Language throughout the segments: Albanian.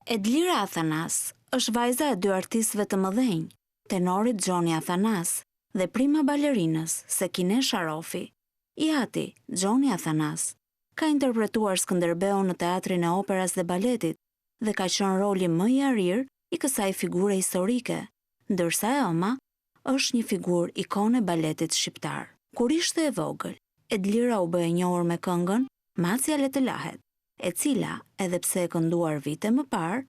Edlira Athanas është vajza e dy artistëve të mëdhenj, tenorit Gjoni Athanas dhe prima balerinës Sekine Sharofi. I ati, Gjoni Athanas, ka interpretuar Skënderbeun në teatrin e operas dhe baletit dhe ka qenë roli më i arir i kësaj figure historike, ndërsa e oma është një figurë ikone baletit shqiptar. Kur ishte e vogël, Edlira u bë e njohur me këngën Macja le të lahet, e cila, edhe pse e kënduar vite më parë,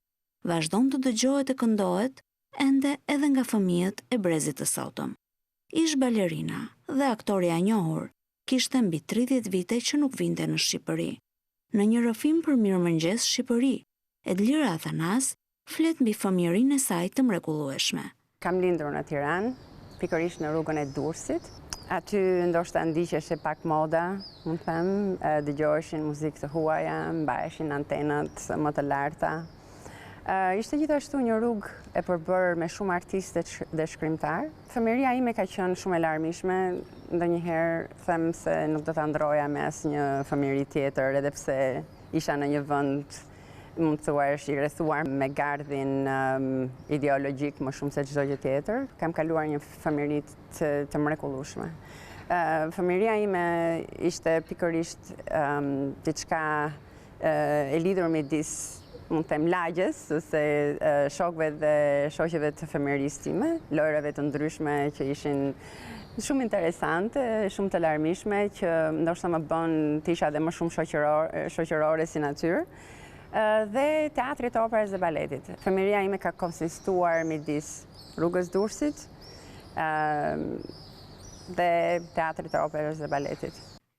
vazhdon të dëgjohet e këndohet ende edhe nga fëmijët e brezit të sotëm. Ish balerina dhe aktoria e njohur, kishte mbi 30 vite që nuk vinte në Shqipëri. Në një rrëfim për Mirëmëngjes Shqipëri, Edlira Athanas flet mbi fëmijërinë e saj të mrekullueshme. Kam lindur në Tiranë, pikërisht në rrugën e Durrësit. Aty ndoshta ndiqeshe pak moda, mund të them, dëgjoheshin muzikë të huaja, mbaheshin antenat më të larta. Ishte gjithashtu një rrugë e përbërë me shumë artistë dhe shkrimtar. Fëmijëria ime ka qenë shumë e larmishme, ndonjëherë them se nuk do ta ndroja me asnjë fëmijëri tjetër, edhe pse isha në një vend mund të thuash i rrethuar me gardhin ideologjik më shumë se çdo gjë tjetër. Kam kaluar një fëmijëri të mrekullueshme. Fëmijëria ime ishte pikërisht diçka e lidhur midis, mund të them, lagjes ose shokëve dhe shoqeve të fëmijërisë time, lojrave të ndryshme që ishin shumë interesante, shumë të larmishme, që ndoshta më bën të isha dhe më shumë shoqërore si natyrë. Dhe teatrit të operës dhe baletit. Fëmijëria ime ka konsistuar midis rrugës Durrësit dhe teatrit të operës dhe baletit.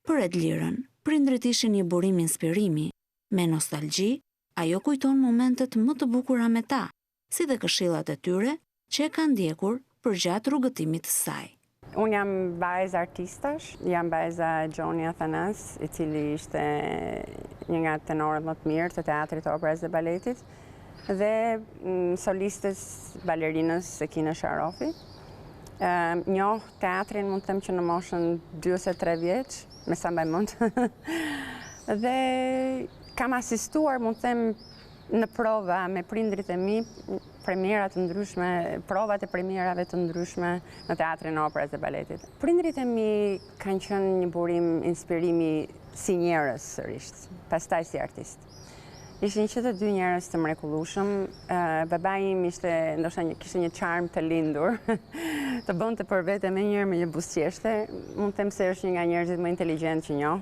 Për Edlirën, prindërit ishin një burim inspirimi. Me nostalgji, ajo kujton momentet më të bukura me ta, si dhe këshillat e tyre që e kanë ndjekur përgjatë rrugëtimit të saj. Unë jam vajzë artistash, jam vajza Gjoni Athanas, i cili ishte një nga tenorët më të mirë të teatrit të operës dhe baletit, dhe solistës balerinës Sekine Sharofi. Njoh teatrin, mund të them, që në moshën 2 ose 3 vjeç, me sa mbaj mend. Dhe kam asistuar, mund të them, në prova me prindrit e mi, premierat të ndryshme, provat e premierave të ndryshme në teatrin e operës dhe baletit. Prindrit e mi kanë qenë një burim inspirimi si njerëz sërish, pastaj si artist. Ishin që të dy njerëz të mrekullueshëm. Babai im kishte një charm të lindur, të bënte për vete me një buzëqeshte. Mund të them se është një nga njerëzit më inteligjent që njoh.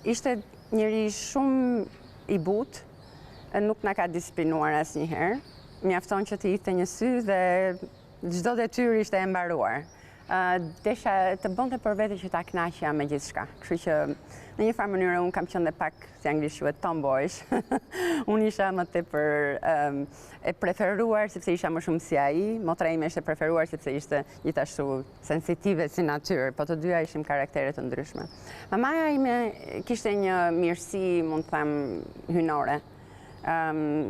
Ishte njëri shumë i butë, nuk na ka disiplinuar asnjëherë. Mjafton që të hidhte një sy dhe çdo detyrë ishte e mbaruar. Desha të bënte për vete që ta kënaqja me gjithçka. Kështu që në një farë mënyrë unë kam qenë dhe pak, si anglisht quhet, tomboyish. Unë isha më tepër e preferuar sepse isha më shumë si ai, motra ime ishte preferuar sepse ishte gjithashtu sensitive si natyrë, po të dyja ishim karaktere të ndryshme. Mamaja ime kishte një mirësi, mund të them, hynore.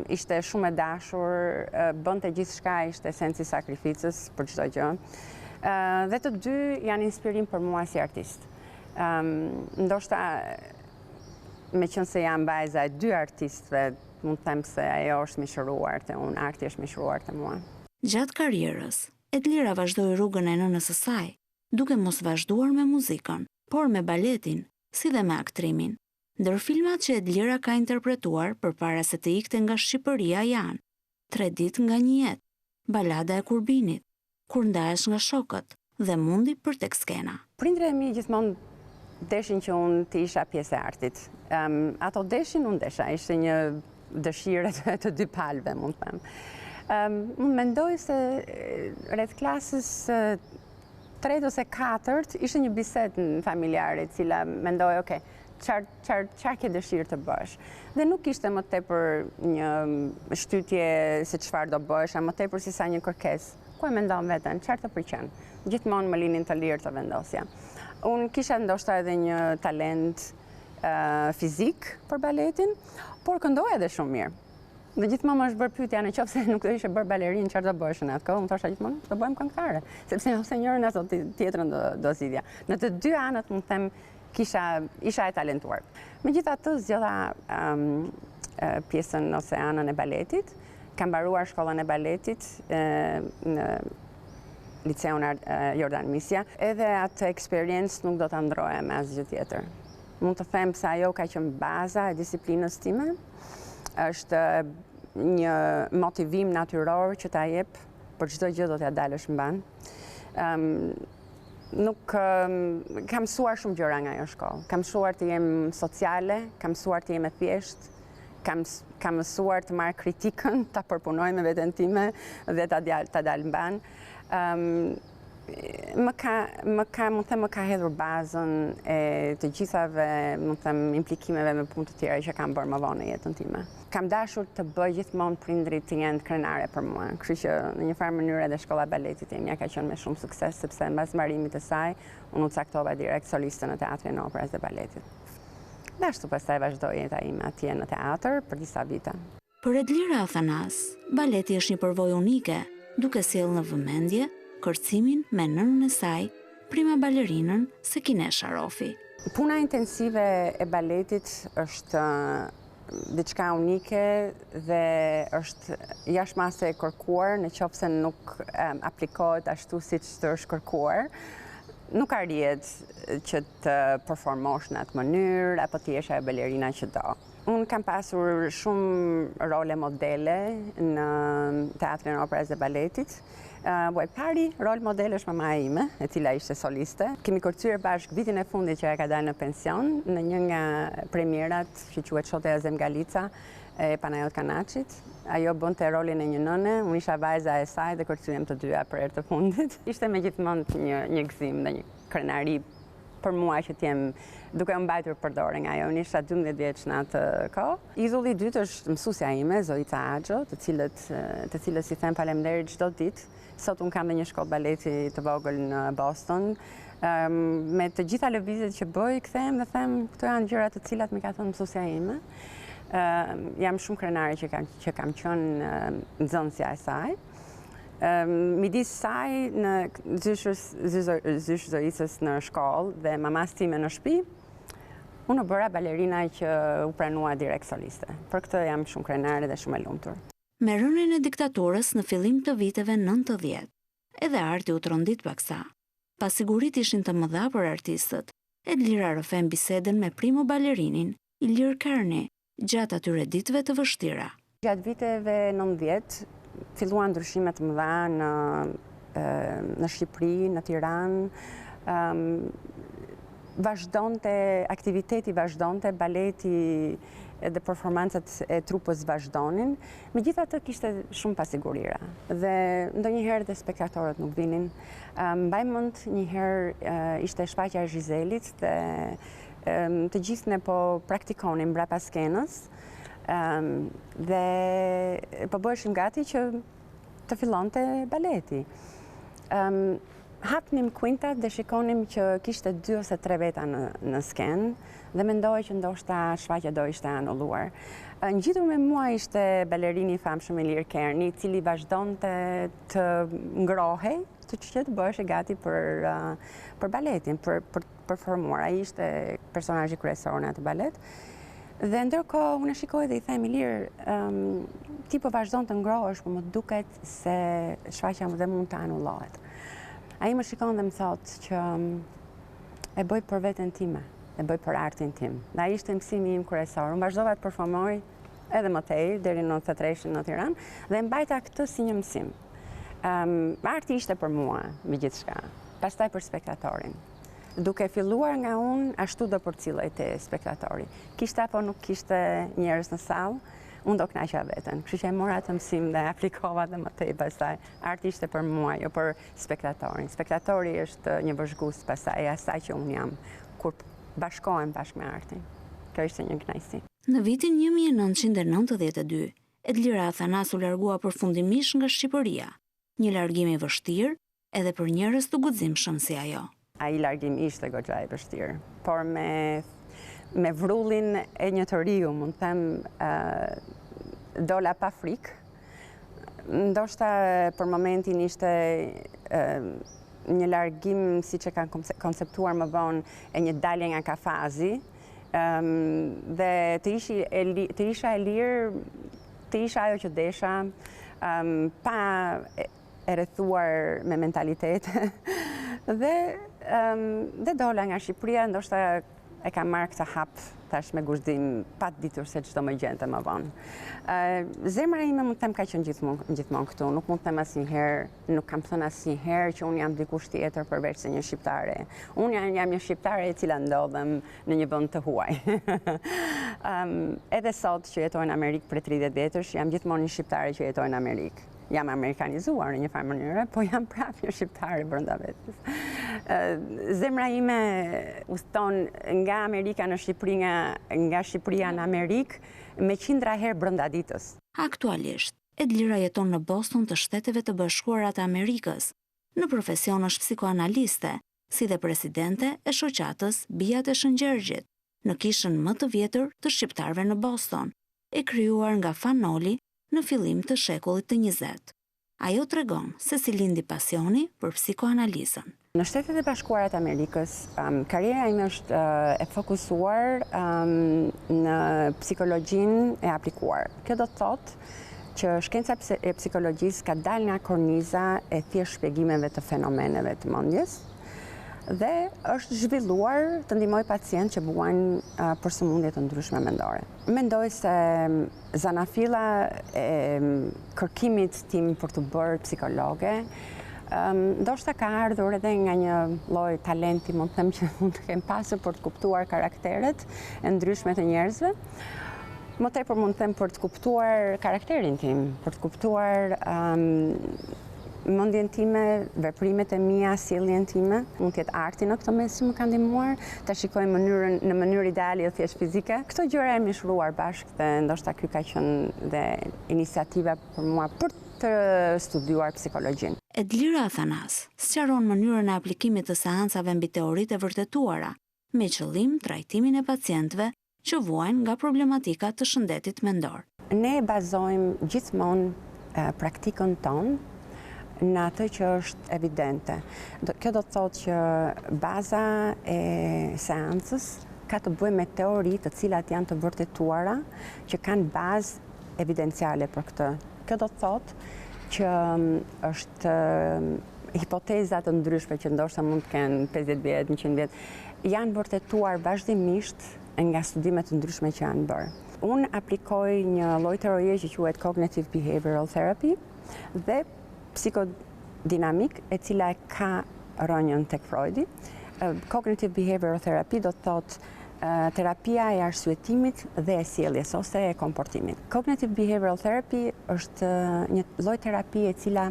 Ishte shumë e dashur, bënte gjithçka, ishte sensi sakrificës për çdo gjë. Dhe të dy janë inspirim për mua si artist. Ndoshta, me qenë se jam vajza e dy artistëve, mund të them se ajo është mishëruar te unë, arti është mishëruar te mua. Gjatë karrierës, Edlira vazhdoi rrugën e nënës së saj, duke mos vazhduar me muzikën, por me baletin, si dhe me aktrimin. Ndër filmat që Edlira ka interpretuar përpara se të ikte nga Shqipëria janë 3 ditë nga një jetë, Balada e Kurbinit, Kur ndahesh nga shokët dhe Mundi për tek skena. Prindrit e mi gjithmonë deshin që unë të isha pjesë e artit. Ato deshin, unë desha. Ishte një dëshirë të dy palëve, mund të them. Unë mendoj se rreth klasës 3 ose 4 ishte një bisedë familjare, cila mendoj, çfarë ke dëshirë të bësh. Dhe nuk ishte më tepër një shtytje se çfarë do bësh, a më tepër se sa një kërkesë. Ku e mendon veten, çfarë të pëlqen? Gjithmonë më linin të lirë të vendosja. Unë kisha ndoshta edhe një talent fizik për baletin, por këndoja edhe shumë mirë. Dhe gjithmonë më është bërë pyetja, nëse nuk do ishe bërë balerinë, çfarë do bësh në atë kohë? Unë thosha gjithmonë, do bëjmë këngëtare, sepse ose njërin ose tjetrën do zgjidhja. Në të dy anët, mund të them, isha e talentuar. Megjithatë, zgjodha pjesën ose anën e baletit. Kam mbaruar shkollën e baletit në Liceun Jordan Misja, edhe atë eksperiencë nuk do ta ndroja me asgjë tjetër. Mund të them se ajo ka qenë baza e disiplinës time, është një motivim natyror që ta jep për çdo gjë do t'ja dalësh mban. Nuk kam mësuar shumë gjëra nga ajo shkollë. Kam mësuar të jem sociale, kam mësuar të jem e thjeshtë, kam mësuar të marr kritikën, ta përpunoj me veten time dhe ta dal mban. Më ka hedhur bazën e të gjithave, implikimeve me punë të tjera që kam bërë më vonë në jetën time. Kam dashur të bëj gjithmonë prindrit të jenë krenare për mua, kështu që në një farë mënyrë edhe shkolla e baletit e mia ka qenë me shumë sukses, sepse mbas mbarimit të saj, unë u caktova direkt soliste në teatrin e operës dhe baletit. Dhe ashtu pastaj vazhdoi jeta ime atje në teatr për disa vite. Për Edlira Athanas, baleti është një përvojë unike, duke sjellë në vëmendje kërcimin me nënën e saj, prima balerinën Sekine Sharofi. Puna intensive e baletit është diçka unike dhe është jashtëmase e kërkuar, nëse nuk aplikohet ashtu siç të është kërkuar. Nuk arrihet që të performosh në atë mënyrë apo të jesh ajo balerina që do. Unë kam pasur shumë role modele në teatrin e operës dhe baletit. Pari rol model është mama ime, e cila ishte soliste. Kemi kërcyer bashkë vitin e fundit që ajo ka dalë në pension në një nga premierat që quhet Shoteja Zemgalica e Panajot Kanachit. Ajo bënte rolin e një nëne, unë isha vajza e saj dhe kërcyem të dyja për herë të fundit. Ishte megjithmonë një gëzim dhe një krenari për mua që t'jem duke mbajtur përdore nga ajo. Unë isha 12 vjeç në atë kohë. Idhulli i dytë është mësuesja ime, Zoita Axho, të cilës i them faleminderit çdo ditë. Sot unë kam dhe një shkollë baleti të vogël në Boston. Me të gjitha lëvizjet që bëj, kthehem dhe them, këto janë gjërat të cilat më ka thënë mësuesja ime. Jam shumë krenare që kam qenë nxënësja e saj. Midis saj në zysh Zoicës në shkollë dhe mamas time në shtëpi, unë u bëra balerina që u pranua direkt soliste. Për këtë jam shumë krenare dhe shumë e lumtur. Me rënien e diktaturës në fillim të viteve 90, edhe arti u trondit paksa. Pasigurit ishin të mëdha për artistët, Edlira rrëfen bisedën me primo balerinin, Ilir Karni, gjatë atyre ditëve të vështira. Gjatë viteve 90, filluan ndryshimet të mëdha në Shqipëri, në Tiranë. Aktiviteti vazhdonte, baleti dhe performancat e trupës vazhdonin. Megjithatë kishte shumë pasigurira dhe ndonjëherë dhe spektatorët nuk vinin. Mbaj mend njëherë ishte shfaqja e Zhizelit dhe të gjithë ne po praktikonim mbrapa skenës. Dhe po bëheshim gati që të fillonte baleti. Hapnim kuintat dhe shikonim që kishte 2 ose 3 veta në skenë dhe mendoj që ndoshta shfaqja do ishte anulluar. Ngjitur me mua ishte balerini i famshëm Ilir Karni, i cili vazhdonte të ngrohej, që të bëhej gati për baletin, për performuar. Ai ishte personazhi kryesor në atë balet. Dhe ndërkohë unë e shikoj dhe i them Ilir, ti po vazhdon të ngrohesh, por më duket se shfaqja dhe mund të anullohet. Ai më shikon dhe më thotë që e bëj për veten time, e bëj për artin tim. Dhe ai ishte mësimi im kryesor. Unë vazhdova të performoj edhe më tej deri në 93 në Tiranë dhe mbajta këtë si një mësim. Arti ishte për mua me gjithçka, pastaj për spektatorin. Duke filluar nga unë, ashtu do përcillej te spektatori. Kishte apo nuk kishte njerëz në sallë, unë do kënaqja veten. Kështu që e mora të mësim dhe aplikova dhe më tej pastaj. Arti ishte për mua, jo për spektatorin. Spektatori është një vëzhgues pastaj e asaj që unë jam, kur bashkohem bashkë me artin. Kjo ishte një kënaqësi. Në vitin 1992, Edlira Athanas u largua përfundimisht nga Shqipëria, një largim i vështirë edhe për njerëz të guximshëm si ajo. Ai largim ishte goxha i vështirë, por me vrullin e një të riu, mund të them, dola pa frikë. Ndoshta për momentin ishte një largim, siç e kanë konceptuar më vonë, e një dalje nga kafazi, Dhe të isha e lirë, të isha ajo që desha, pa e rrethuar me mentalitet. Dhe dola nga Shqipëria, ndoshta e kam marrë këtë hap tash me guxim, pa ditur se çdo më gjente më vonë. Zemra ime mund të them ka qenë gjithmonë këtu, nuk mund të them asnjëherë, nuk kam thënë asnjëherë që unë jam dikush tjetër përveç se një shqiptare. Unë jam një shqiptare e cila ndodhem në një vend të huaj. Edhe sot që jetoj në Amerikë për 30 vjetësh, jam gjithmonë një shqiptare që jetoj në Amerikë. Jam amerikanizuar në një farë mënyrë, po jam prapë një shqiptare brenda vetes. Zemra ime uston nga Amerika në Shqipëri, nga Shqipëria në Amerikë, me 100 herë brenda ditës. Aktualisht, Edlira jeton në Boston të Shteteve të Bashkuara të Amerikës. Në profesion është psikoanaliste, si dhe presidente e shoqatës Bijat e Shëngjergjit, në kishën më të vjetër të shqiptarëve në Boston, e krijuar nga Fanoli në fillim të shekullit të 20. Ajo tregon se si lindi pasioni për psikoanalizën. Në Shtetet e Bashkuara të Amerikës, karriera ime është e fokusuar në psikologjinë e aplikuar. Kjo do të thotë që shkenca e psikologjisë ka dalë nga korniza e thjesht shpjegimeve të fenomeneve të mendjes dhe është zhvilluar të ndihmoj pacient që buajnë për sëmundje të ndryshme mendore. Mendoj se zanafilla e kërkimit tim për të bërë psikologe ndoshta ka ardhur edhe nga një lloj talenti, mund të them, që mund të kem pasur për të kuptuar karakteret e ndryshme të njerëzve. Më tepër mund të them për të kuptuar karakterin tim, për të kuptuar mendjen time, veprimet e mia, sjelljen time. Mund të jetë arti në këtë mes që më ka ndihmuar ta shikoj mënyrën në mënyrë ideale, jo thjesht fizike. Këto gjëra e mishruar bashkë dhe ndoshta ky ka qenë dhe iniciativa për mua për të studiuar psikologjinë. Edlira Athanas sqaron mënyrën e aplikimit të seancave mbi teoritë e vërtetuara, me qëllim trajtimin e pacientëve që vuajnë nga problematika të shëndetit mendor. Ne bazojmë gjithmonë praktikën tonë në atë që është evidente. Kjo do të thotë që baza e seancës ka të bëjë me teori të cilat janë të vërtetuara, që kanë bazë evidenciale për këtë. Kjo do të thotë që është hipoteza të ndryshme që ndoshta mund të kenë 50 vjet, 100 vjet, janë vërtetuar vazhdimisht nga studimet të ndryshme që janë bërë. Unë aplikoj një lloj teorie që quhet cognitive behavioral therapy dhe psikodinamik, e cila ka rënjën tek Freudi. Cognitive behavioral therapy do të thotë terapia e arsyetimit dhe e sjelljes ose e komportimit. Cognitive behavioral therapy është një lloj terapie e cila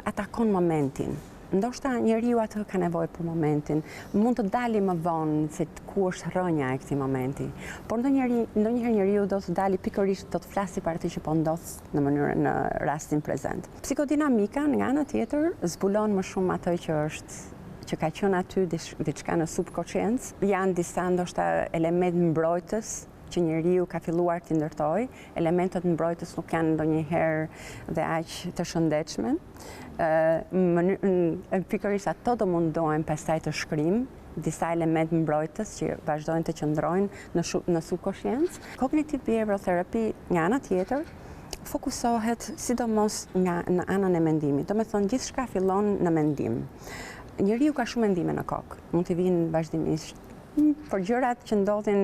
atakon momentin. Ndoshta njeriu atë ka nevojë për momentin, mund të dali më vonë se ku është rrënja e këtij momenti. Por ndonjëherë njeriu do të dali pikërisht do të flasi për atë që po ndodh në rastin prezent. Psikodinamika nga ana tjetër zbulon më shumë atë që ka qenë aty diçka në subconsciencë. Janë disa ndoshta elementë mbrojtës që njeriu ka filluar të ndërtoj. Elementet mbrojtës nuk janë ndonjëherë dhe aq të shëndetshme. Pikërisht ato do mundohen pastaj të shkrim disa elementë mbrojtës që vazhdojnë të qëndrojnë në subconsciencë. Cognitive behavioral therapy nga ana tjetër fokusohet sidomos në anën e mendimit. Domethënë gjithçka fillon në mendim. Njeriu ka shumë mendime në kokë, mund të vinë vazhdimisht për gjërat që ndodhin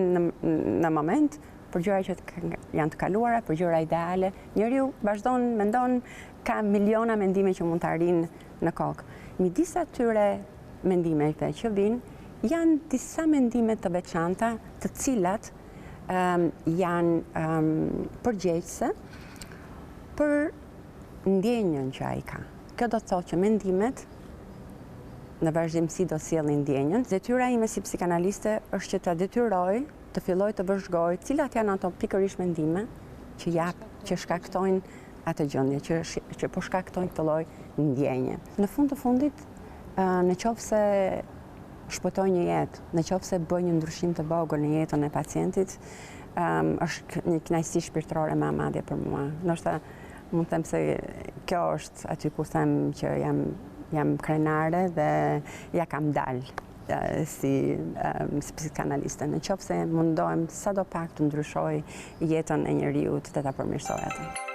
në moment, për gjëra që janë të kaluara, për gjëra ideale. Njeriu vazhdon, mendon, ka miliona mendime që mund të arrijnë në kokë. Midis atyre mendimeve që vinë, janë disa mendime të veçanta, të cilat janë përgjegjëse për ndjenjën që ai ka. Kjo do të thotë që mendimet në vazhdimsi do sjellin ndjenjën. Detyra ime si psikanaliste është që ta detyroj të filloj të vëzhgoj cilat janë ato pikërisht mendime që shkaktojnë atë gjendje, që po shkaktojnë këtë lloj ndjenje. Në fund të fundit, në qoftë se shpëtoj një jetë, në qoftë se bëj një ndryshim të vogël në jetën e pacientit, është një kënaqësi shpirtërore më e madhe për mua. Ndoshta mund të them se kjo është aty ku them që jam krenare dhe ja kam dalë. si psikanaliste. Në qoftë se mundohem sadopak të ndryshoj jetën e njeriut dhe ta përmirësoj atë.